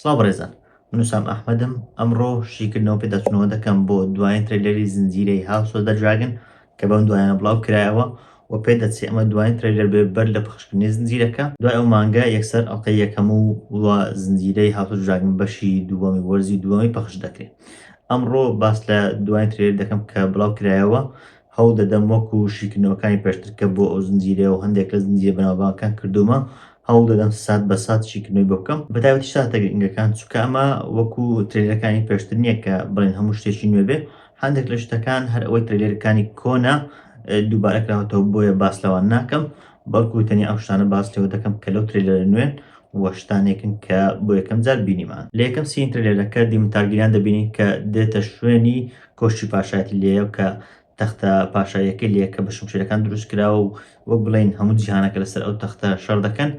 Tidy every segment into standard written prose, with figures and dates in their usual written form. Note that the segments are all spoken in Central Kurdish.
سڵاو بەڕێزان، من وسام ئەحمەدم. ئەمڕۆ شیکردنەوە پێداچوونەوە دەکەم بۆ دوایین ترێلەری زنجیرەی House of the Dragon کە بەم دوایانە بڵاو کرایەوە و پێدەچێت ئەمە دوایین ترێلەر بێ بەر لە پخشکردنی زنجیرەکە. دوای ئەو مانگە یەکسەر ئەڵقەی یەکەم و زنجیرەی House of the Dragon بەشی دووەمی وەرزی دووەمی پەخش دەکرێت. ئەمڕۆ باس لە دوایین ترێلەر دەکەم کە بڵاو کرایەوە. هەوڵ دەدەم وەکو شیکردنەوەکانی پێشتر کە بۆ ئەو زنجیرە و هەندێک لە زنجیرە بەناوبانگەکان کردومە، هەوڵ دەدەم سات بە سات شیکردنەوەی بۆ بکەم، بەتایبەتی ساتە گرنگەکان، چونکە ئەمە وەکو ترێلەرەکانی پێشتر نییە کە بڵێن هەموو شتێکی نوێ بێ. هەندێک لە شتەکان هەر ئەوەی ترێلەرەکانی کۆنا دووبارە کراوەتەوە، بۆیە باس لەوان ناکەم، بەڵکو تەنیا ئەو شتانە باس لێوە دەکەم کە لەو ترێلەرە نوێن وە شتانێکن کە بۆ یەکەم جار بینیمان. لە یەکەم سین ترێلەرەکە دیمن تارگیریان دەبینین کە دێتە شوێنی کۆشتی پاشایەتی لێیە کە تەختە پاشاییەکەی لێیە کە بە شمشێرەکان دروست کراوە و وەک بڵێن هەموو جیهانەکە لەسەر ئەو تەختە شەڕ دەکەن.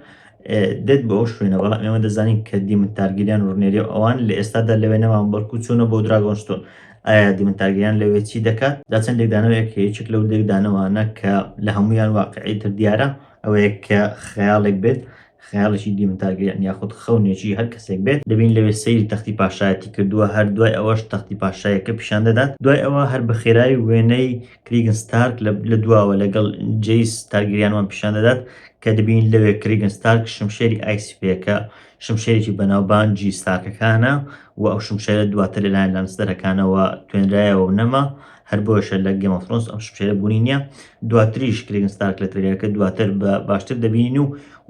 دێت بە ئەو شوێنە، بەڵام ئێمە دەزانین کە دیمن تارگیریان و ڕنێری ئەوان لە ئێستادا لەوێ نەمان، بەڵکو چوونە بۆ دراگۆنستۆن. ئایا دیمن تارگیریان لەوێ چی دەکات؟ دا چەندێک دانەوەیەک هەیەچێک لەو دێک دانەوانە کە لە هەمویان واقعی تر دیارە، ئەوەیە کە خەیاڵێک بێت، خەیاڵێکی دیمن تارگیریان یاخود خەونێکی هەر کەسێک بێت، دەبین لەوێ سەیری تەختی پاشایەتی کردووە. هەر دوای ئەوەش تەختی پاشایەکە پیشان دەدات. دوای ئەوە هەر بە خێرایی وێنەی کریگن ستارک لە دواوە لەگەڵ جەیس تارگیریانوان پیشان دەدات کە دەبین لەوێ کریگن ستارک شمشێری ئایسی پێەکە، شمشێرێکی بەناوبانجی ستارکەکانە و ئەو شمشێرە دواتر لەلایەن لانستەرەکانەوە توێنرایەوە و نەما، هەر بۆشە لە گێم ئۆف ترۆنز ئەم شمشێرە بوونی نییە. دواتریش کریگن ستارک لە ترێلەرەکە دواتر باشتر دەبینین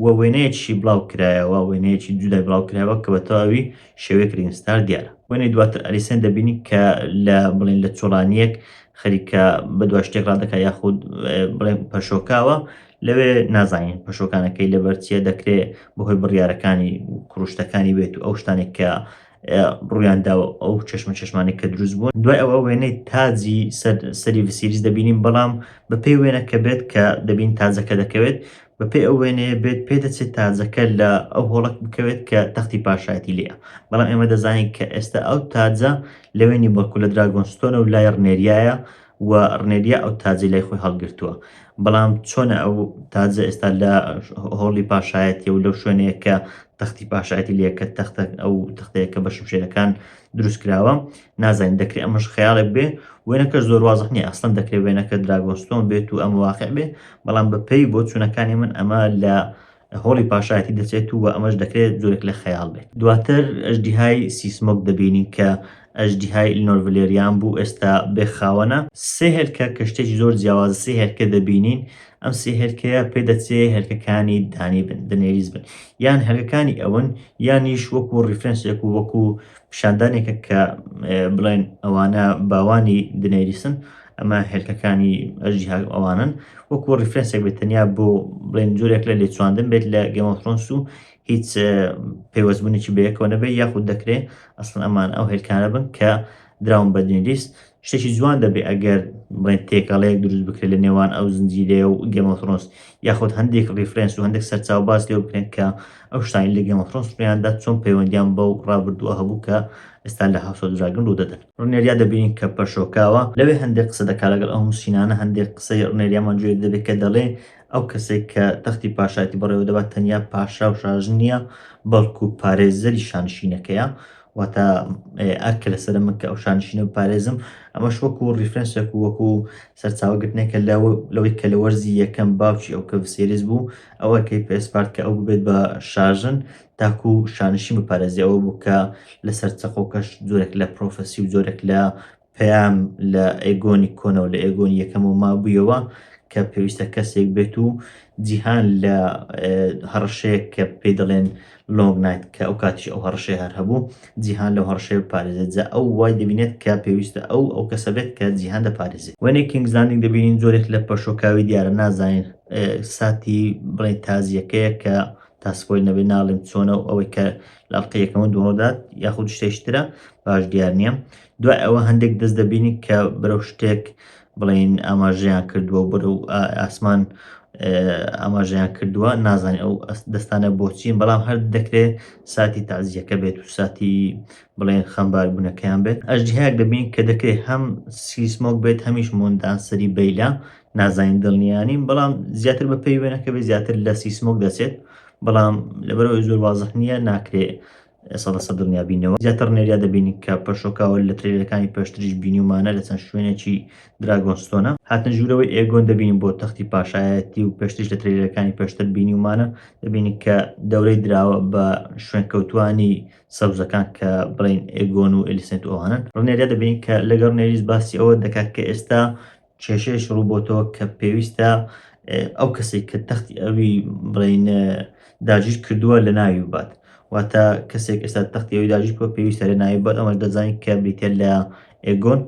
و وێنەیەکی بڵاو کرایەوە، وێنەیەکی جودای بڵاو کرایەوە کە بە تەواوی شێوەیە کریگن ستارک دیارە. وێنەی دواتر ئەلیسێن دەبینی کە لە بڵێن لە چۆڵانیەک خەریکە بە دوای شتێک ڕادەکات یاخود بڵێن پەشۆکاوە، لەوێ نازانین پەشۆکانەکەی لەبەرچیە دەکرێت بەهۆی بڕیارەکانی و کوڕشتەکانی بێت و ئەو شتانێک کە ڕوویانداوە ئەو چەشمانێک کە دروست بوون. دوای ئەوە وێنەی تاجی سەری ڤسیریس دەبینیم، بەڵام بەپێی وێنەکە بێت کە دەبین تاجەکە دەکەوێت، بەپێی ئەو وێنەیە بێت پێدەچێت تاجەکە لە ئەو هۆڵک بکەوێت کە تەختی پاشایەتی لێیە. بەڵام ئێمە دەزانین کە ئێستا ئەو تاجە لەوێنی بەڵکو لە دراگۆنستۆنە و لای ڕنێریایە و ڕنێریا ئەو تاجی لای خۆی هەڵگرتووە. بەڵام چۆنە ئەو تاجە ئێستا لە هۆڵی پاشایەتی و لەو شوێنەیە کە تەختی پاشایەتی لێیە کە ئەو تەختەیەکە بە شمشێرەکان دروست کراوە، نازانین. دەکرێت ئەمەش خەیاڵێک بێ، وێنەکە زۆر وازح نییە، ئەسڵەن دەکرێت وێنەکە دراگۆنستۆن بێت و ئەم واقع بێ، بەڵام بەپێی بۆ چوونەکانی من ئەمە لە هۆڵی پاشایەتی دەچێت و ئەمەش دەکرێت جۆرێک لە خەیاڵ بێت. دواتر ئەژدیهای سیسمۆک دەبینین کە ئەژدیهای نۆرڤلێریان بوو، ئێستا بێخاوەنە. سێ هێلکە کە شتێکی زۆر جیاوازە، سێ هێلکە دەبینین. ئەم سێ هێلکەیە پێدەچێت هێلکەکانی دانی بن، دنێریز بن، یان هێلکەکانی ئەون، یانیش وەکو ڕیفرەنسێک و وەکو پیشاندانێکە کە بڵێن ئەوانە باوانی دنێریسن. ئەمە هێلکەکانی ئەژدیهای ئەوانن، وەکو ڕیفرەنسێک بێت تەنیا بۆ بڵێن جۆرێک لە لێچواندن بێت لە گێم ئۆف ترۆنز و هیچ پەیوەستبوونێکی بەیەکەوە نەبێت، یاخود دەکرێت ئەسڵەن ئەمان ئەو هێلکانە بن کە دراون بە دنێریس. شتێکی جوان دەبێت ئەگەر بڵێن تێکەڵەیەک دروست بکرێت لە نێوان ئەو زنجیرەیە و گێم ئۆف ترۆنز، یاخود هەندێک ڕیفرەنس و هەندێک سەرچاو باس لێ بکرێن کە ئەو شتانی لە گێم ئۆف ترۆنز ڕوویاندا چۆن پەیوەندیان بەو ڕابردووە هەبوو کە ئێستا لە House of the Dragon ڕوو دەدەن. ڕنێریا دەبینین کە پەشۆکاوە، لەوێ هەندێک قسە دەکات لەگەڵ ئەو سینانە، هەندێک قسەی ڕنێریامان گوێ دەبێت کە دەڵێ ئەو کەسێک کە تەختی پاشایەتی بەڕێوە دەبات تەنیا پاشا و شاژن نییە، بەڵکو پارێزەری شانشینەکەیە، واتە ئەرکە لەسەر من کە ئەو شانشینە بپارێزم. ئەمەش وەکو ڕیفرەنسێک و وەکو سەرچاوەگرتنێکە لەوەی کە لە وەرزی یەکەم باوکی ئەو کە ڤسێریس بوو، ئەوەکەی پێسپارت کە ئەو ببێت بە شاژن تاکو شانشین بپارێزی، ئەوە بوو کە لەسەر چەقۆکەش جۆرێک لە پرۆفەسی و جۆرێک لە پەیام لە ئێگۆنی کۆنە و لە ئێگۆنی یەکەم و مابوویەوە کە پێویستە کەسێک بێت و جیهان لە هەڕەشەیەک کە پێی دەڵێن لۆنگ نایت کە ئەو کاتیش ئەو هەڕەشەیە هەر هەبوو، جیهان لەو هەڕەشەیە بپارێزێت. جا ئەو وای دەبینێت کە پێویستە ئەو کەسە بێت کە جیهان دەپارێزێت. وێنەی کینگز لاندینگ دەبینین جۆرێک لە پەشۆکاوی دیارە، نازانین ساتی بڵێن تازیەکەیە کە تا سپۆیل نەبێ ناڵێم چۆنە و ئەوەی کە لە ئەڵقەی یەکەمە دووەمەدات یاخود شتێشترە باش دیار نییە. دوای ئەوە هەندێک دەست دەبینی کە بەرەو شتێک بڵێن ئاماژەیان کردووە و بەرەو ئاسمان ئاماژەیان کردووە، نازانین ئەو دەستانە بۆچین، بەڵام هەر دەکرێت ساتی تازیەکە بێت و ساتی بڵێن خەمباربوونەکەیان بێت. ئەژدیهایەک دەبین کە دەکرێت هەم سیسمۆک بێت هەمیش مۆندانسەری بەیلا، نازانین دڵنیانین، بەڵام زیاتر بەپێی وێنەکە بێت زیاتر لە سیسمۆک دەچێت، بەڵام لەبەرەوەی زۆر وازح نییە ناکرێت سەد دڵنیابینەوە زیاتر ڕنێریا دەبینی کە پەشۆکاوە لە ترێلەکانی پێشتریش بینیومانە لە چەند شوێنێکی دراگۆنستۆنە هاتن ژوورەوەی ئێگۆن دەبینیم بۆ تەختی پاشایەتی و پێشتریش لە ترێلەکانی پێشتر بینیومانە دەبینی کە دەورەی دراوە بە شوێن کەوتوانی سەوزەکان کە بڵین ئێگۆن و ئەلیسنت ئەوانن ڕنێریا دەبینی کە لەگەڵ نێریز باسی ئەوە دەکات کە ئێستا کێشەیەش ڕووبۆتەوە کە پێویستە ئەو کەسێک کە تەختی ئەوی بڵین داگیر کردووە لە ناوی بات واتە کەسێک ئێستا تەختی ئەوی داگیر کۆ پێویستە لە ناوی بات ئەمە دەزانین کە بریتە لە ئێگۆن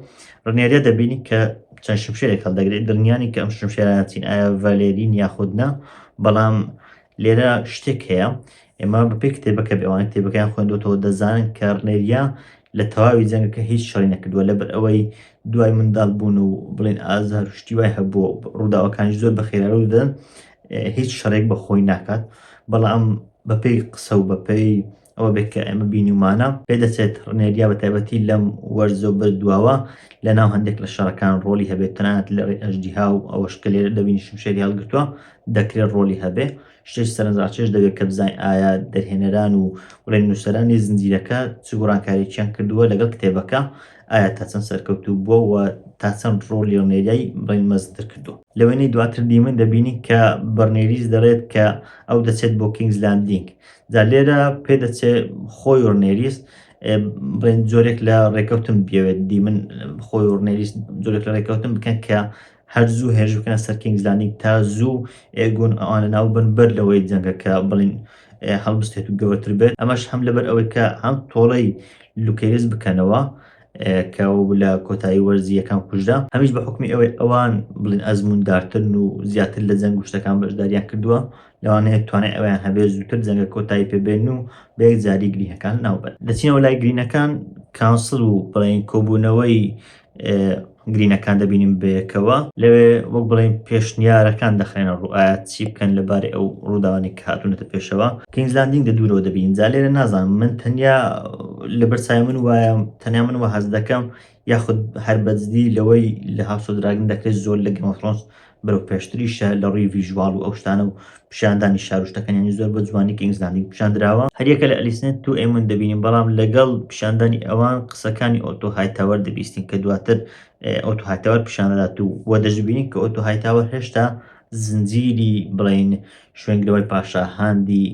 ڕنێریا دەبینی کە چەند شمشێرێک هەڵدەگرێت دڵنیانی کە ئەم شمشێرانە چین ئایا ڤالێرین یاخودنا بەڵام لێرە شتێک هەیە ئێمە بەپێی کتێبەکە بێوانێت کتێبەکەیان خوێندوتەوە دەزانن کە ڕنێریا لە تەواوی جەنگەکە هیچ شەڕی نەکردووە لەبەر ئەوەی دوای منداڵ بوون و بڵێن ئازار شتی وای هەبووە ڕووداوەکانی زۆر بە خێرا ڕوودەدەن هیچ شەڕێک بە خۆی ناکات بەڵام بەپێی قسە و بەپێی ئەوە بێت کە ئێمە بینیمانە پێدەچێت ڕنێریا بە تایبەتی لەم وەرزە و بردووەوە لە ناو هەندێک لە شەڕەکان ڕۆلی هەبێت تەنانەت لە ڕێ ئەژدیها و ئەوەشکە لێرە دەبینی شمشێری هەڵگرتووە دەکرێت ڕۆلی هەبێ شتێک سەرنجڕاکێش دەبێت کە بزانین ئایا دەرهێنەران و بڵێن نووسەرانی زنجیرەکە چ گۆڕانکارییان کردووە لەگەڵ کتێبەکە ئایا تا چەند سەرکەوتوو بووە و تا چەند ڕۆلی ڕنێریایی بڵین مەزتر کردووە لەوێنەی دواتر دیمن دەبینی کە بەرنێریز دەڵێت کە ئەو دەچێت بۆ کینگز لاندینگ جا لێرە پێدەچێت خۆی ڕنێریز بڵێن جۆرێک لە ڕێکەوتن بێوێت دیمن خۆی ڕنێریز جۆرێک لە ڕێکەوتن بکەن کە هەر زوو هێرش بکەن سەر کینگز لاندینگ تا زوو ئێگۆن ئەوانە ناو بن بەر لەوەی جەنگەکە بڵین هەڵبستێت و گەورەتر بێت ئەمەش هەم لەبەر ئەوەی کە هەم تۆڵەی لوکێریز بکەنەوە کە لە کۆتایی وەرزی یەکەم کوژدا هەمیش بە حکمی ئەوەی ئەوان بڵین ئەزموندارترن و زیاتر لە جەنگ و شتەکان بەشداریان کردووە لەوانەیە توانێت ئەویان هەبێت زووتر جەنگە کۆتایی پێبێن و بەیەک جاری گرینەکان ناوبەر دەچینەوە لای گرینەکان کانسڵ و بڵین کۆبوونەوەی گرینەکان دەبینیم بەیەکەوە لەوێ وەک بڵین پێشنیارەکان دەخێنە ڕوئایەت چی بکەن لەبارەی ئەو ڕووداوانی کە هاتوونەتە پێشەوە کینگز لاندینگ دەدوورەوە دەبین جا لێرە نازانم من تەنیا لەبەر چای من وایە تەنیا من وە هەز دەکەم یاخود هەر بەجددی لەوەی لە هاوسۆ دراگن دەکرێت زۆر لە گێم ئۆف ترۆنز بەرەو پێشتریشە لە ڕووی ڤیژواڵ و ئەو شتانە و پیشاندانی شارۆشتەکانی زۆر بە جوانی کینگز لاندینگ پیشاندراوە هەریەکە لە ئەلیسنت و ئێمن دەبینیم بەڵام لەگەڵ پیشاندانی ئەوان قسەکانی ئۆتۆ هایتاوەر دەبیستین کە دواتر ئۆتۆ هایتاوەر پیشانەدات و وە دەژبینین کە ئۆتۆ هایتاوەر هێشتا زنجیری بڵین شوێنگرەوەی پاشاهاندی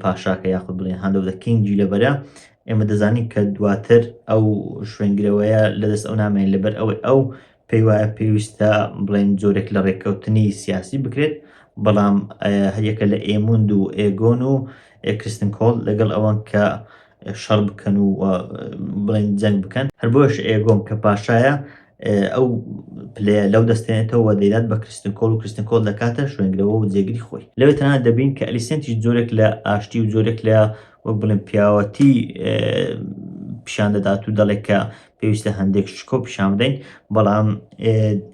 پاشاکە یاخود بڵێن هاند ئۆف دە کینگی لەبەرە ئێمە دەزانین کە دواتر ئەو شوێنگرەوەیە لەدەست ئەو نامێن لەبەر ئەوەی ئەو پێی وایە پێویستە بڵێن جۆرێک لە ڕێککەوتنی سیاسی بکرێت بەڵام هەریەکە لە ئێموند و ئێگۆن و کریستن کۆڵ لەگەڵ ئەوان کە شەڕ بکەن و بڵێن جەنگ بکەن هەر بۆش ئێگۆم کە پاشایە ئەو پلێ لەو دەستێنێتەوە دەیدات بە کریستن کۆڵ و کریستن کۆڵ دەکاتە شوێنگرەوە و جێگیری خۆی لەوێ تەنانەت دەبین کە ئەلیسنتیش جۆرێک لە ئاشتی و جۆرێک لە وەک بڵێن پیاوەتی پیشان دەدات و دەڵێت کە پێویستە هەندێک شکۆ پیشان بدەین بەڵام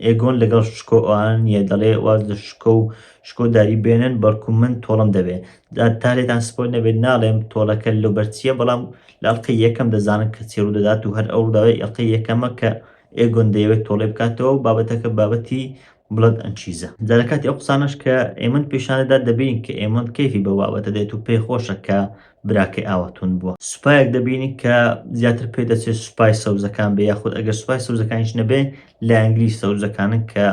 ئێگۆن لەگەڵ شکۆ ئەوان نیە دەڵێ واز لە شکۆ و شکۆداری بێنن بەڵکو من تۆڵم دەبێت تا لێتان سپۆیل نەبێت ناڵێم تۆڵەکە لەو بەرچیە بەڵام لە ئەڵقەی یەکەم دەزانن کە چێڕوو دەدات و هەر ئەو ڕووداوای ئەڵقەی یەکەمە کە ئێگۆن دەیەوێت تۆڵێ بکاتەوە و بابەتەکە بابەتی بڵەد ئەنچیزە جا لە کاتی ئەو قسانەش کە ئێمن پیشانەدا دەبین کە ئێمن کەیفی بە بابەتە دێت و پێی خۆشە کە براکەی ئاواتون بووە سوپایەک دەبینی کە زیاتر پێ دەچێت سوپای سەوزەکان بێ یاخود ئەگەر سوپای سەوزەکانیش نەبێ لە ئەنگلی سەوزەکانن کە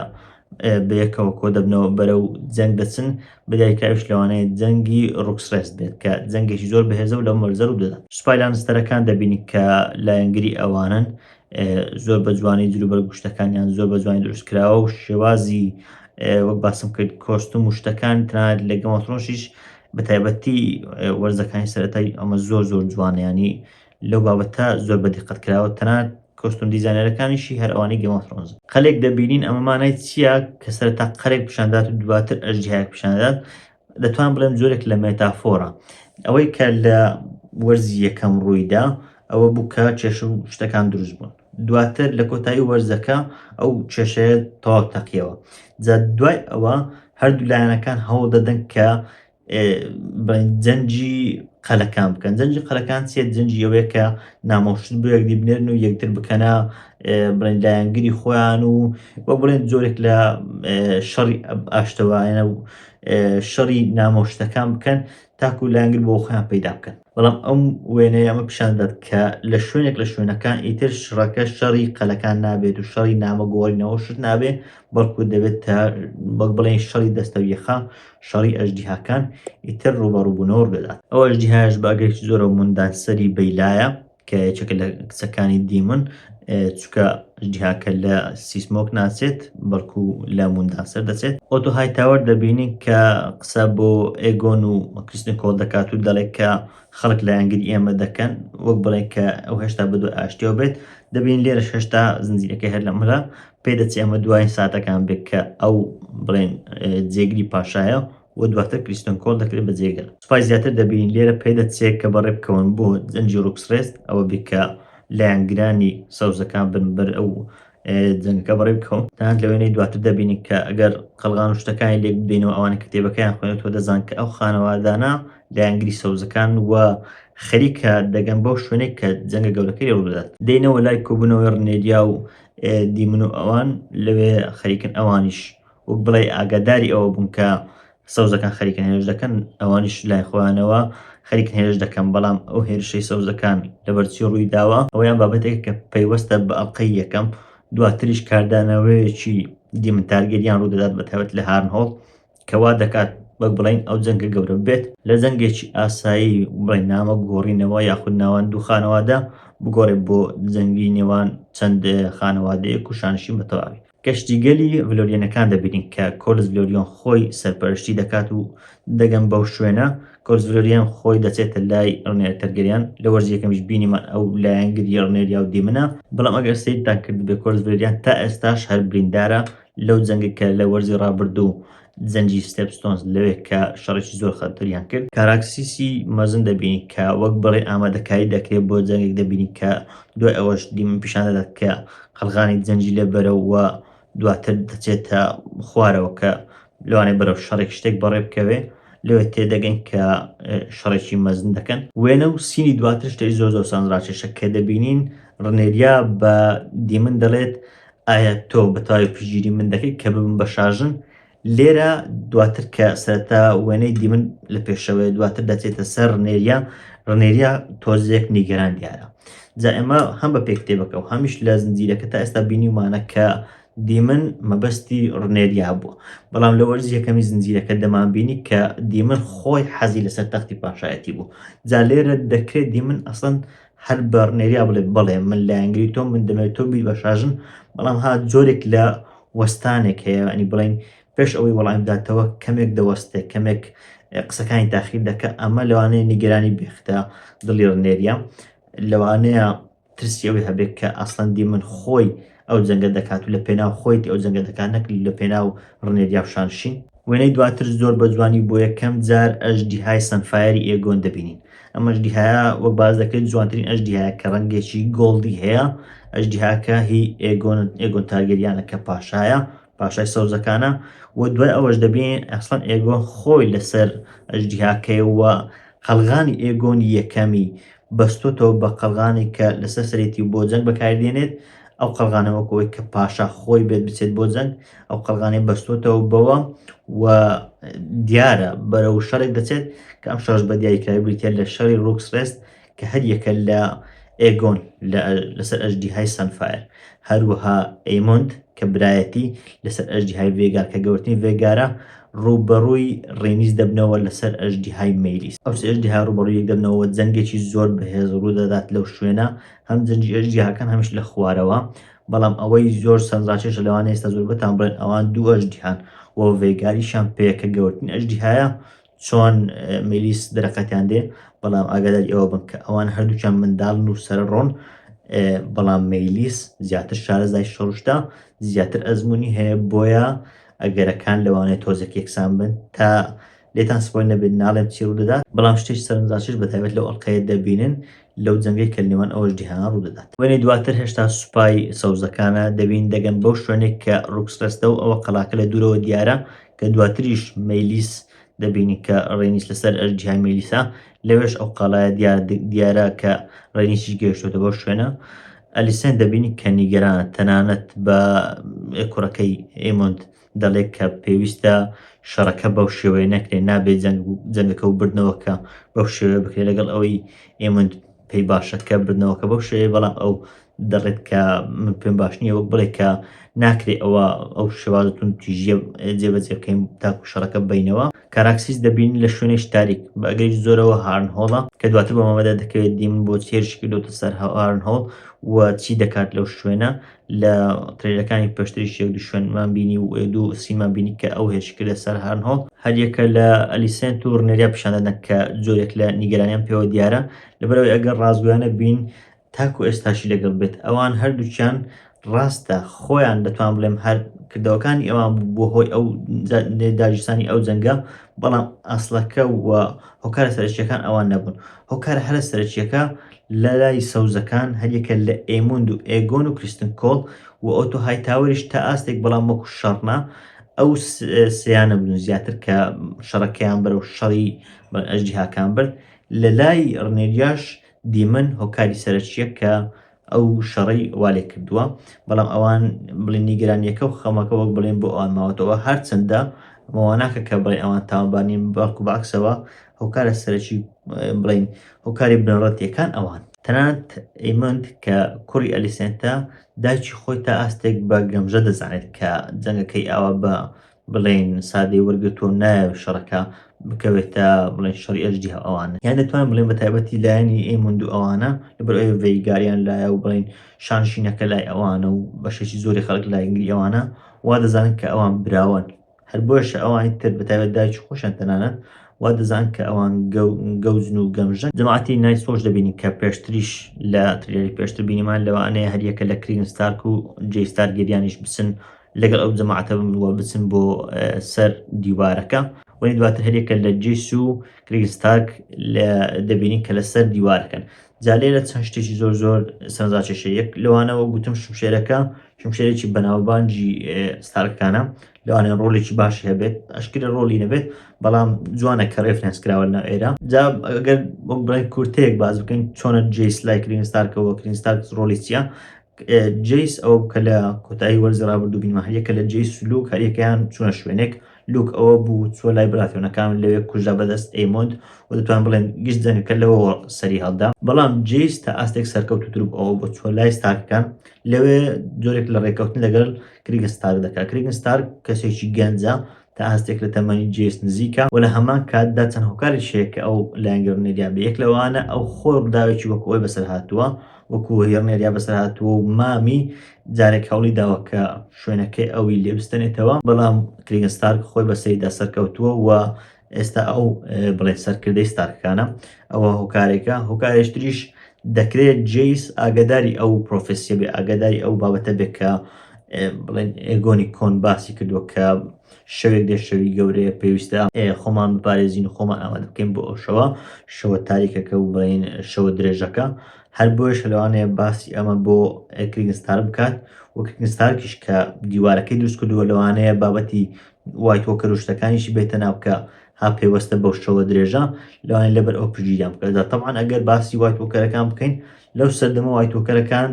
بەیەکەوە کۆ دەبنەوە بەرەو جەنگ دەچن بەدایکاویش لەوانەیە جەنگی ڕوکسڕێست بێت کە جەنگێکی زۆر بەهێزە و لەو مەرزە و دەدات سوپای لانستەرەکان دەبینی کە لایەنگری ئەوانن زۆر بە جوانی جلوبەر گوشتەکانیان زۆر بە جوانی دروستکراوە و شێوازی وەک باسم کرد کۆستوم و شتەکان تەنانەت لە گێم ئۆف ترۆنزیش بە تایبەتی وەرزەکانی سەرەتایی ئەمە زۆر جوانیانی لەو بابەتە زۆر بە دیقەت کراوە تەنانەت کۆستوم دیزاینەرەکانیشی هەر ئەوانەی گێم ئۆف ترۆنز قەلێک دەبینین ئەمە مانای چییە کە سەرەتا قەرێک پیشاندات و دواتر ئەژدیهایەک پیشاندات دەتوان بڵێم جۆرێک لە مێتافۆرە ئەوەی کە لە وەرزی یەکەم ڕوویدا ئەوە بوو کە کێشە و شتەکان دروست بوون دواتر لە کۆتایی وەرزەکە ئەو کێشەیە تەواو تەقیەوە جا دوای ئەوە هەردوو لایەنەکان هەوڵ دەدەن کە جەنگی قەلەکان بکەن جەنگی قەلەکان چێت جەنگی ئەوەیە کە نامۆشت بۆ یەک دیبنێرن و یەکتر بکەنە بڵێن لایەنگری خۆیان و وە بڵێن جۆرێک لە شەڕی ئاشتەوایەنە و شەڕی نامۆشتەکان بکەن تاکو لایەنگر بۆ خۆیان پەیدا بکەن. بەڵام ئەم وێنەیە ئەمە پیشان دەدات کە لە شوێنێک لە شوێنەکان ئیتر شڕەکە شەڕی قەلەکان نابێت و شەڕی نامەگۆڕینەوە شت نابێت، بەڵکو دەبێت تا وەک بڵێن شەڕی دەستەویەخا، شەڕی ئەژدیهاکان ئیتر ڕوبەڕووبوونەوە ڕوودەدات. ئەو ئەژدیهایش بە ئەگەرێکی زۆرە موندانسەری بەیلایە کە یەکێکە لە کچەکانی دیمن، چونکە ئەژدیهاکە لە سیسمۆک ناچێت بەڵکو لە موندانسەر دەچێت. ئۆتۆ هایتاوەر دەبینین کە قسە بۆ ئێگۆن و کریستن کۆڵ دەکات و دەڵێت کە خەڵک لایەنگری ئێمە دەکەن، وەک بڵێن کە ئەو هێشتا بەدوای ئاشتیەوە بێت. دەبین لێرەش هێشتا زنجیرەکەی هەر لەمەدا پێدەچێت ئەمە دوای ساتەکان بێت کە ئەو بڵێن جێگری پاشایە و دواتر کریستن کۆڵ دەکرێت بە جێگەر. سوپای زیاتر دەبین لێرە پێدەچێت کە بەڕێ بکەون بۆ جەنگی ڕوکسڕێست، ئەوە بێت کە لایەنگرانی سەوزەکان بن بەر ئەو جەنگەکە بەڕێ بکەون. تەنانەت لە وێنەی دواتر دەبینین کە ئەگەر قەلغان و شتەکانی لێک بدەینەوە ئەوانە کتێبەکەیان خوێنێتەوە دەزان کە ئەو خانەوادانە لایەنگری سەوزەکان و خەریکە دەگەن بەو شوێنەی کە جەنگە گەورەکەی لێ ڕوودەدات. دێنەوە لای کۆبوونەوەی ڕنێدیا و دیمن و ئەوان لەوێ خەریکن، ئەوانیش وەک بڵێ ئاگاداری ئەوە بوون کە سەوزەکان خەریکن هێرش دەکەن، ئەوانیش لای خۆیانەوە خەریکن هێرش دەکەن. بەڵام ئەو هێرشەی سەوزەکان لەبەرچی ڕووی داوە ئەویان بابەتێک کە پەیوەستە بە ئەڵقەی یەکەم، دواتریش کاردانەوەیەکی دیمن تارگێریان ڕوودەدات بە تایبەت لە هارنهۆڵ، کەوا دەکات وەک بڵێن ئەو جەنگە گەورە بێت لە جەنگێکی ئاسایی بڵێن نامە گۆڕینەوە یاخود ناوان دوو خانەوادا بگۆڕێت بۆ جەنگی نێوان چەند خانەوادەیەک و شانشین بە تەواوی. گەشتیگەلی ڤلۆریەنەکان دەبینین کە کۆرس ڤلۆریۆن خۆی سەرپەرشتی دەکات و دەگەن بەو شوێنە. کۆرس ڤلۆریۆن خۆی دەچێتە لای ڕنێرە تەرگەریان، لە وەرزی یەکەمیش بینیمان ئەو لایەنگری ڕنێریا و دیمنە. بەڵام ئەگەر سەیرتان کرد بێ کۆرس ڤلۆریۆن تا ئێستاش هەر بریندارە لەو جەنگێکە لە وەرزی ڕابردوو جەنگی ستێپستۆنز لەوێ کە شەڕێکی زۆر خەتەریان کرد. کاراکسیسی مەزن دەبینی کە وەک بڵێ ئامادەکاری دەکرێت بۆ جەنگێک، دەبینی کە دوای ئەوەش دیمن پیشان دەدات کە خەڵغانی جەنگی لێ بەرەوە دواتر دەچێتە خوارەوە کە لەوانەیە بەرەو شەڕێک شتێک بەڕێ بکەوێ، لەوێ تێدەگەن کە شەڕێکی مەزن دەکەن. وێنە و سینی دواتر شتێکی زۆر زۆر سانراتێشە کە دەبینین ڕنێریا بە دیمن دەڵێت ئایا تۆ بەتەواوی پشگیری من دەکەیت کە ببم بە شاژن. لێرە دواتر کە سەرەتا وێنەی دیمن لە پێشەوەی دواتر دەچێتە سەر ڕنێریا تۆزێک نیگەران دیارە. جا ئێمە هەم بە پێکتێبەکە و هەمیش لە زنجیرەکە تا ئێستا بینیمانە کە دیمن مەبەستی ڕنێریا بووە، بەڵام لە وەرزی یەکەمی زنجیرەکە دەمانبینی کە دیمن خۆی حەزی لەسەر تەختی پاشایەتی بوو. جا لێرە دەکرێت دیمن ئەسڵەن هەر بە ڕنێریا بڵێ بەڵێ من لایەنگری تۆ، من دەمەوێت تۆ بیت بە شاژن، بەڵام ها جۆرێک لە وەستانێک هەیە، ئەنی بڵێن پێش ئەوەی وەڵام بداتەوە کەمێک دەوەستێت، کەمێک قسەکانی تاخیر دەکە. ئەمە لەوانەیە نیگەرانی بێختە دڵی ڕنێریا، لەوانەیە ترسی ئەوەی هەبێت کە ئەسڵەن دیمن خۆی ئەو جەنگە دەکات و لە پێناو خۆیتی ئەو جەنگە دەکات، نەک لە پێناو ڕنێریا شانشین. وێنەی دواتر زۆر بە جوانی بۆ یەکەم جار ئەژدیهای سەنفایری ئێگۆن دەبینین. ئەم ئەژدیهایە وەک باز دەکرێت جوانترین ئەژدیهایە کە ڕەنگێکی گۆڵدی هەیە. ئەژدیهاکە هی ئێگۆن تارگێریانە کە پاشای سەوزەکانە، و دوای ئەوەش دەبین ئەسڵەن ئێگۆن خۆی لەسەر ئەژدیهاکەیەوە قەلغانی ئێگۆنی یەکەمی بەستۆتەوە بە قەلغانی کە لەسەر سەرێتی بۆ جەنگ بەکاردێنێت. ئەو قەلغانەوەکەوەی کە پاشا خۆی بێت بچێت بۆ جەنگ، ئەو قەلغانەی بەستۆتەوە بەوە و دیارە بەرەو شەڕێک دەچێت کە ئەم شەڕش بە دیاریکراوی بریتە لە شەڕی ڕوکسڕێست کە هەر یەکە لە ئێگۆن لەسەر ئەژدیهای سەنفایر، هەروەها ئەیمۆند کە برایەتی لەسەر ئەژدیهای ڤێگار کە گەورەترین ڤێگارە ڕوبەڕووی ڕێنیز دەبنەوە لەسەر ئەژدیهای مەیلیس. ئەو ئەژدیها ڕوبەڕووی یەک دەبنەوە، جەنگێکی زۆر بەهێز ڕوودەدات لەو شوێنە، هەم جەنگی ئەژدیهاکان هەمیش لە خوارەوە. بەڵام ئەوەی زۆر سەرنجڕاکێشە لەوانەیە ئێستا زۆر بەتان بڵێن ئەوان دوو ئەژدیهان و ڤێگاریشان پێیەکە گەورەترین ئەژدیهایە چۆن مەیلیس دەرەقەتیان دێ. بەڵام ئاگاداری ئەوە بن کە ئەوان هەردووچیان منداڵن و سەرڕۆن، بەڵام مەیلیس زیاتر شارەزای شەڕشتا، زیاتر ئەزمموی هەیە، بۆیە ئەگەرەکان لەوانێت تۆزێک یەکسان بن. تا لێتان سپۆیل نەبێت ناڵێم چی ڕوودەدات، بەڵام شتێکی سەرنجڕاکێش بەتایبەت لەو ئەڵقەیە دەبینن لەو جەنگەی کە نێوان ئەو ئەژدیهانە ڕوودەدات. وێنەی دواتر هێشتا سوپای سەوزەکانە دەبین دەگەن بەو شوێنێک کە ڕوکسڕێستە و ئەوە قەلاکە لە دوورەوە دیارە، کە دواتریش مەیلیس دەبینی کە ڕێنیس لەسەر ئەژدیهای مەیلیسا، لەوێش ئەو قەڵایە دیارە کە ڕێنیسیش گەیشتوتە بۆ شوێنە. ئەلیسێن دەبینی کە نیگەرانە تەنانەت بە کوڕەکەی ئێمۆند دەڵێت کە پێویستە شەڕەکە بەو شێوەیە نەکرێ، نابێت جەنگەکە و بردنەوەکە بەو شێوەیە بکرێت لەگەڵ ئەوەی ئێمە پێی باشەکە بردنەوەکە بەو شێوەیە، بەڵام ئەو دەڵێت کە من پێم باش نییە وەک بڵێ کە ناکرێت ئەو شێوازتون تیژە جێبەجێ بکەین تاکو شەڕەکە بینەوە. کاراکسیس دەبین لە شوێنێکی تاریک بە ئەگەری زۆرەوە هارنهۆڵە کە دواتر بە مامەدا دەکەوێت دیم بۆ چێرشکی دۆتە سەر هارنهۆڵ و چی دەکات لەو شوێنە لە ترێلەکانی پێشتری شێک دو شوێنمان بینی و دوو سیمان بینی کە ئەو هێشکردە سەر هارنهۆڵ. هەریەکە لە ئەلیسێنت و ڕنێریا پیشاندەدەن کە زۆرێک لە نیگەرانیان پێوە دیارە لەبەرەوەی ئەگەر ڕازگویانە بین تاکو ئێستاشی لەگەڵ بێت ئەوان هەردووچیان ڕاستە خۆیان دەتوان بڵێم هەر کردەوەکانی ئەوان بۆ هۆی ئەو داگیرسانی ئەو جەنگە، بەڵام ئاسڵەکە و هۆکارە سەرچیەکان ئەوان نەبوون. هۆکارە هەرە سەرچیەکە لە لای سەوزەکان هەریەکە لە ئێموند و ئێگۆن و کریستن کۆڵ و ئۆتۆ هایتاوەریش تا ئاستێک بەڵام وەکو شەڕنا ئەو سیانە بوون زیاتر کە شەڕەکەیان بەرەو شەڕی ئەژدیهاکان برد. لە لای ڕنێریاش دیمن هۆکاری سەرچیە کە ئەو شەڕی والێ کردووە، بەڵام ئەوان بڵێن نیگەرانیەکە و خەمەکە وەک بڵێن بۆ ئەوان ماوەتەوە هەرچەندە مەواناکە کە بڵێ ئەوان تاوانبارنین بەڵکو باکسەوە هۆکارە سەرچی بڵین هۆکاری بنەڕەتیەکان ئەوان. تەنانەت ئەیموند کە کوڕی ئەلیسێنتە دایکی خۆی تا ئاستێک بە گەمژە دەزانێت کە جەنگەکەی ئاوا بە بڵێن سادەی وەرگتۆ نایە شەڕەکە بکەوێتە بڵێن شەڕی ئەژدیها ئەوانە، یان دەتوانین بڵێن بە تایبەتی لایەنی ئەیموند و ئەوانە لەبەر ئەوەی ڤێیگاریان لایە و بڵێن شانشینەکە لای ئەوانە و بەشێکی زۆری خەڵک لایەنگری ئەوانە وا دەزانن کە ئەوان براون، هەر بۆشە ئەوانی تر بە تایبەت دایکی خۆشیان تەنانەت وا دەزان کە ئەوان گەوزن و گەمژن. جەماعەتی نایسۆش دەبینی کە پێشتریش لە تریلەری پێشتر بینیمان لەوانەیە هەریەکە لە کریگن ستارک و جێی ستارک گەریانیش بچن لەگەڵ ئەو جەماعەتە وە بچن بۆ سەر دیوارەکە، وەنی دواتر هەریەکە لە جێیس و کریگن ستارک دەبینی کە لەسەر دیوارەکەن. جا لێرە چەند شتێکی زۆر زۆر سەرنجاکێشە. یەک لەوانەوە گوتم شمشێرەکە شمشێرێکی بەناوبانجی ستارکانە، لەوانەیە ڕۆڵێکی باشی هەبێت، ئەشکرە ڕۆڵی نەبێت بەڵام جوانە کە ڕێفرەنس کراوە لە ئێرە. جا ئەگەر بڵێن کورتەیەک باز بکەین چۆنە جێیس لای کریگن ستارکەوە کریگن ستارک ڕۆڵی چییە؟ جێیس ئەو کە لە کۆتایی وەرزی ڕابردوو بینمە هەریەکە لە جێیس و لوک هەریەکەیان چوونە شوێنێک، لوک ئەوە بوو چوە لای براتێنەکان لەوێ کوژدا بەدەست ئەیموند و دەتوان بڵێن گشت جەنگەکە لەوە سەری هەڵدا، بەڵام جێیس تا ئاستێک سەرکەوتووتر بوو ئەوە بۆ چوە لای ستارکەکان لەوێ جۆرێک لە ڕێکەوتن لەگەڵ کریگن ستارک دەکات. کریگن ستارک کەسێکی گەنجە تا ئاستێک لە تەمەنی جێیس نزیکە و لە هەمان کاتدا چەند هۆکاری شەیە کە ئەو لایەنگە ڕنێریا بێ. یەک لەوانە ئەو خۆی ڕووداوێکی وەکو ئەوی بەسەر هاتووە وەکو هێڕنێریا بەسەر هاتووە و مامی جارێک هەوڵی داوە کە شوێنەکەی ئەوی لێ بستێنێتەوە، بەڵام کریگن ستارک خۆی بەسەریدا سەرکەوتووە و ئێستا ئەو بڵێ سەرکردەی ستارکەکانە. ئەوە هۆکارێکە. هۆکارێشتریش دەکرێت جێیس ئاگداری ئەو پرۆفسیە بێ، ئاگداری ئەو بابەتە بێت کە بڵێن ئێگۆنی کۆن باسی کردووە کە شەوێک دێ شەوی گەورەیە پێویستە خۆمان بپارێزین و خۆمان ئامادە بکەین بۆ ئەو شەوە تاریکەکە و بڵێن شەوە درێژەکە. هەر بۆش لەوانەیە باسی ئەمە بۆ کریگن ستارک بکات و کریگن ستارکیش کە دیوارەکەی دروست کردووە لەوانەیە بابەتی وایتۆکە ڕشتەکانیشی بێتە ناو کە ها پێوەستە بەو شەوە درێژە لەوانەیە لەبەر ئەو پژیریان بکات. تەبعاً ئەگەر باسی وایتۆکەرەکان بکەین لەو سەردەمە وایتۆکەرەکان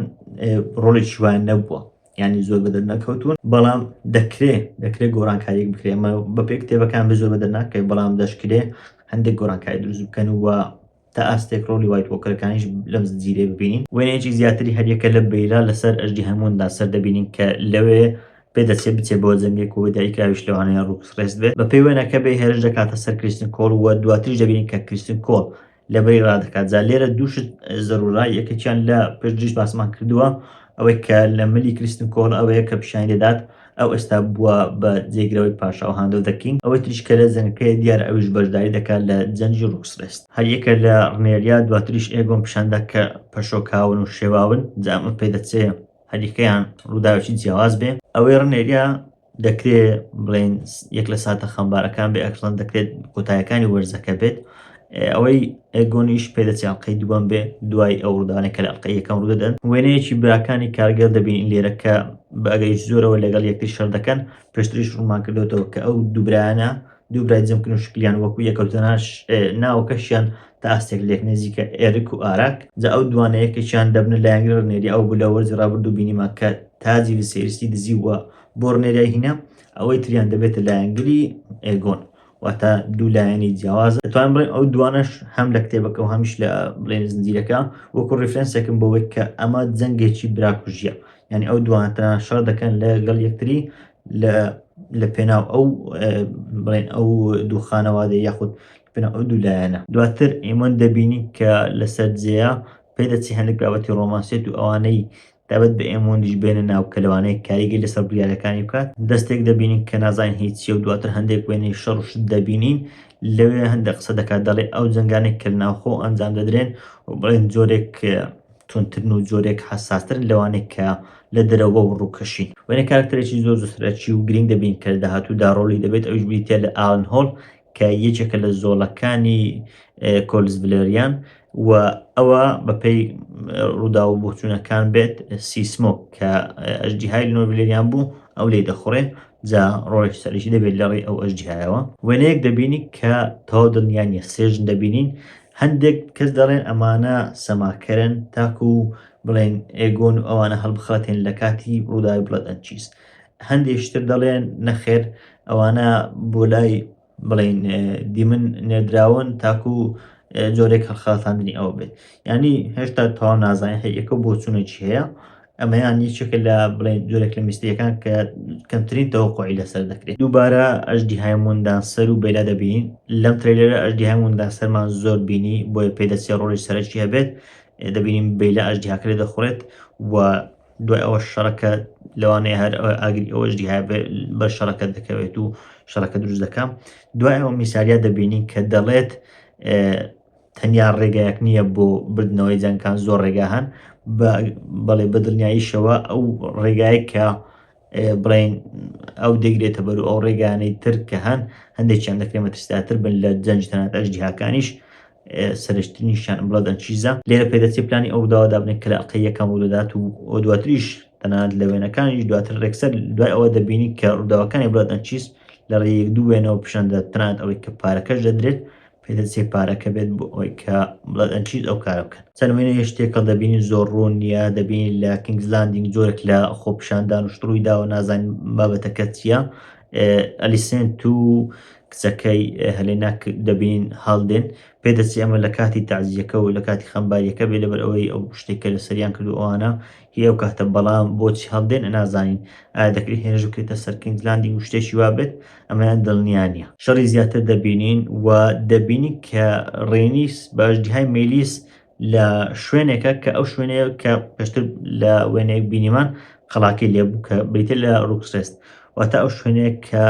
ڕۆڵێکی وایان نەبووە، ینی زۆر بەدەر نەکەوتون، بەڵام دەکرێت گۆڕانکاریەک بکرێت. ئەمە بەپێ کتێبەکان بە زۆر بەدەر ناکەین بەڵام دەشکرێت هەندێک گۆڕانکاری دروست بکەن و تا ئاستێک ڕۆڵی وایتۆکەرەکانیش لەم زنجیرەیە ببینین. وێنەیەکی زیاتری هەریەکە لە بەیرا لەسەر ئەژدی هەمووندا سەر دەبینین کە لەوێ پێدەچێت بچێت بۆ جەنگێک و دایکراویش لەوانەیە ڕووکسڕێست بێت. بە پێی وێنەکە بێ هێرش دەکاتە سەر کریستن کۆڵ و دواتریش دەبینین کە کریستن کۆڵ لەبەری ڕادەکات. جا لێرە دووشت زەرورای یەکێکیان لە پێشدریش باسمان کردووە ئەوەی کە لە ملی کریستن کۆڵ ئەوەیە کە پیشانی دەدات ئەو ئێستا بووە بە جێگرەوەی پاشا و هاندۆ دەکەین. ئەوەی تریشکە لە جەنگەکەی دیارە ئەویش بەشداری دەکات لە جەنگی ڕووکسڕێست. هەریەکە لە ڕنێریا دواتریش ئێگۆن پیشاندا کە پەشۆکاون و شێواون، جا ئەمە پێ دەچێت هەریەکەیان ڕووداوێکی جیاواز بێ. ئەوەی ڕنێریا دەکرێت بڵێن یەک لە ساتە خەمبارەکان بێ، ئەکسڵەن دەکرێت کۆتاییەکانی وەرزەکە بێت. ئەوەی ئێگۆنیش پێدەچێت ئەڵقەی دووەم بێ دوای ئەو ڕووداوانەی کە لە ئەڵقەی یەکەم ڕوودەدەن. وێنەیەکی براکانی کارگەر دەبین لێرە کە بە ئەگەری زۆرەوە لەگەڵ یەکتری شەڕ دەکەن. پێشتریش ڕوومان کردوێتەوە کە ئەو دوو برایانە دوو برای جەمکردن و شکلیان وەکو یەکەوتناش ناوەکەشیان تا ئاستێک لێک نێزیکە ئێرک و ئاراک جا ئەو دوانە یەکێکیان دەبنە لایەنگری ڕنێری ئەو بوو لە وەرزی ڕابردوو بینیمان کە تاجی سێریستی دزی وە بۆ ڕنێریای هینە ئەوەی تریان دەبێتە لایەنگری ئێگۆن واتە دوو لایەنی جیاوازە دەتوانین بڵێن ئەو دوانەش هەم لە کتێبەکە و هەمیش لە بڵێن زنجیرەکە وەکو ڕیفرەنسێکم بەوەی کە ئەمە جەنگێکی براکوژیە یعنی ئەو دوانە شەڕ دەکەن لەگەڵ یەکتری لە پێناو ئەو بڵێن ئەو دوو خانەوادە یاخود پێناو ئەو دوو لایەنە دواتر ئێمە دەبینی کە لەسەر جێیە پێدەچی هەندێک بابەتی ڕۆمانسێت و ئەوانەی تابەت بە ئێمۆندیش بێنە ناو کە لەوانەیە کاریگەری لەسەر بریارەکانی بکات دەستێک دەبینین کە نازانین هیچیە و دواتر هەندێک وێنەی شەڕ و شت دەبینین لەوێ هەندێک قسە دەکات دەڵێ ئەو جەنگانێک کە ناوخۆ ئەنجام دەدرێن و بڵێن جۆرێک تونترن و جۆرێک حساسترن لەوانێک کە لە دەرەوە و ڕووکەشین وێنە کارکتەرێکی زۆر سەرەکی و گرنگ دەبین کە داهاتوودا ڕۆڵی دەبێت ئەوش بریتە لە ئالن هۆڵ کە یەکێکە لە زۆڵەکانی کۆلزڤلێریان و ئەوە بەپێی ڕوودا و بۆچوونەکان بێت سیسمۆ کە ئەژدیهای نۆڤلێریان بوو ئەو لێ دەخۆڕێ جا ڕۆژ سەرشی دەبێت لەڕێ ئەو ئەژدیهایەوە وێنەیەک دەبینی کە تەواو دڵنیانیە سێژن دەبینین هەندێک کەس دەڵێن ئەمانە سەماکەرن تاکو و بڵێن ئێگۆن و ئەوانە هەڵبخاتێن لە کاتی ڕووداوی بڵەت ئەنچیز هەندێکتر دەڵێن نەخێر ئەوانە بۆ لای بڵێن دیمن نێردراون تاکو و جۆرێک هەڵخاتاندنی ئەوە بێت ینی هێشتا تەواو نازانین هەیەکە بۆچوونێکی هەیە ئەمەیان یەکێکە لە بڵێن جۆرێک لە میستەکان کە کەمترین تەوەقعی لەسەر دەکرێت دووبارە ئەژدیهای موندانسەر و بێلا دەبین لەم ترێلەرە ئەژدیهای موندانسەرمان زۆر بینی بۆیە پێدەچێت ڕۆژی سەرەکی هەبێت دەبینیم بێلا ئەژدیهاکرێ دەخورێت و دوای ئەوە شەڕەکە لەوانەیە هەر ئاگری ئەوە ئەژدیهای بە شەڕەکە دەکەوێت و شەڕەکە دروست دەکەم دوای ئەوە میساریا دەبینین کە دەڵێت تەنیا ڕێگایەک نییە بۆ بردنەوەی جەنگەکان زۆر ڕێگا هەن بەڵێ بەدڵنیاییشەوە ئەو ڕێگایە کە بڵێن ئەو دەگرێتە بەرو ئەو ڕێگانەی تر کە هەن هەندێکیان دەکرێت مەترسیاتر بن لە جەنج تەنانەت ئەژدیهاکانیش سەرشتنیشان بڵەدەن چیزە لێرە پێدەچێت پلانی ئەو داوا دابنێت کە لە ئەڵقەی یەکەم وڵدات و دواتریش تەنانەت لە وێنەکانیش دواتر ڕێکسەر دوای ئەوە دەبینی کە ڕووداوەکانی بڵەدەن چیز لە ڕێیەک دوو وێنەوە پیشەندە تەنانەت ئەوەی کە پارەکەش دەدرێت پێدەچێت پارەکە بێت بۆ ئەوەی کە بڵەدەن چیز ئەو کارە بکەن چەند وێنەیە شتێکە دەبینی زۆر ڕوون نییە دەبینی لە کینگزلاندینگ جۆرێک لە خۆپیشاندان و شتڕووی داوە نازانین بابەتەکە چییە ئەلیسێنت و کچەکەی هەلێنا دەبین هەڵدێن پێدەچێت ئەمە لە کاتی تەعزیەکە و لە کاتی خەمباریەکە بێت لەبەر ئەوەی ئەو شتێکە لە سەریان کردو ئەوانە هی ئەو کاتە بەڵام بۆچی هەڵدێن نازانین ئایا دەکرێت هێنەژ بکرێتە سەر کینگزلاندینگ و شتێکی وابێت ئەمەیان دڵنیانە شەڕی زیاتر دەبینین و دەبینی کە ڕێنیس بە ئەژدیهای مێلیس لە شوێنێکە کە ئەو شوێنەیە کە پێشتر لە وێنەیەک بینیمان قەڵاکەی لێبوو کە بریتە لە ڕوکسێست واتە ئەو شوێنەیە کە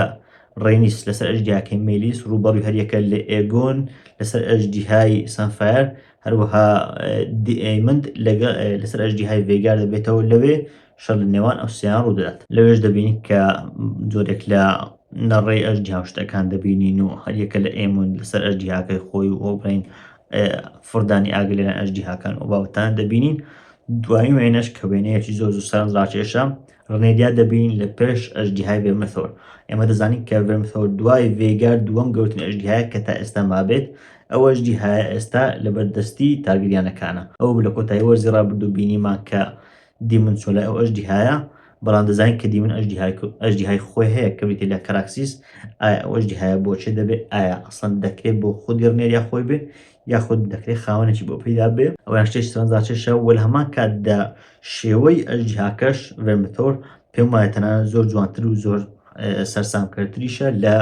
ڕێنیس لەسەر ئەژدیهاکەی مێلیس ڕووبەڕووی هەریەکە لە ئێگۆن لەسەر ئەژدیهای سانفایر هەروەها ئەیمند لەسەر ئەژدیهای ڤێگار دەبێتەوە لەوێ شەڕ لە نێوان ئەو سێیان ڕوودەدات لەوێش دەبینی کە جۆرێک لە نەڕێی ئەژدیها شتەکان دەبینین و هەریەکە لە ئێمون لەسەر ئەژدیهاکەی خۆی و ئەو بڵێن فردانی ئاگر لەلایەن ئەژدیهاکان و بابەتان دەبینین دوایین وێنەش کە وێنەیەکی زۆر سەرنجڕاکێشە ڕنێریا دەبین لە پێش ئەژدیهای ڤێرمثۆر ئێمە دەزانین کە ڤێرمثۆر دوای ڤێگار دووەم گەورەترین ئەژدیهایە کە تا ئێستا مابێت ئەو ئەژدیهایە ئێستا لە بەردەستی تارگریانەکانە ئەو لە کۆتایی وەرزی ڕابردوو بینیمان کە دیمن چۆ لە ئەو ئەژدیهایە بەڵام دەزانین کە دیمن ئەژدیهای خۆی هەیە کە بریتە لە کەراکسیس ئایا ئەو ئەژدیهایە بۆچێ دەبێت ئایا ئەسڵەن دەکرێت بۆ خودی ڕنێریا خۆی بێت یاخود دەکرێت خاوەنێکی بۆ پەیدا بێ ئەویان شتێکی سەرنجڕاکێشە وە لە هەمان کاتدا شێوەی ئەژدیهاکەش ڤێرمثۆر پێم وایە تەنانەت زۆر جوانتر و زۆر سەرسامکەرتریشە لە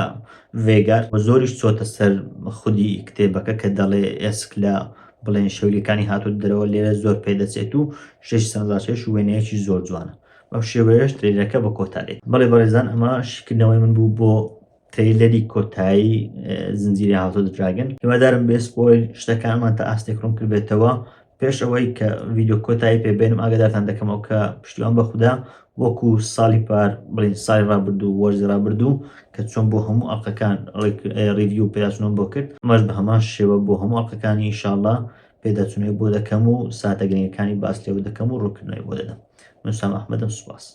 ڤێگار و زۆریش چۆتە سەر خودی کتێبەکە کە دەڵێ ئێسک لە بڵێن شەویلەکانی هاتووە دەرەوە لێرە زۆر پێدەچێت و شتێکی سەرنجڕاکێش و وێنەیەکی زۆر جوانە بەو شێوەیەش ترێلەکە بە کۆتایێت بەڵێ بەڕێزان ئەمە شکردنەوەی من بوو بۆ ترێلەری کۆتایی زنجیرەی هاوس ئۆف دە دراگن هیوادارم بێ سپۆیل شتەکانمان تا ئاستێک ڕوون کرد بێتەوە پێش ئەوەی کە ڤیدیۆ کۆتایی پێبێنم ئاگادارتان دەکەمەوە کە پشتیوان بەخودا وەکو ساڵی پار بڵین ساڵی ڕابردوو وەرزی ڕابردوو کە چۆن بۆ هەموو ئەڵلقەکان ریڤیو پێداچوونەوە بۆ کرد ئەمەش بە هەمان شێوە بۆ هەموو ئەڵلقەکانی ئینشاڵڵا پێداچوونەوەی بۆ دەکەم و ساتەگرنگەکانی باس لێوە دەکەم و ڕوونکردنەوەی بۆ دەدەم من سام ئەحمەدم سوپاس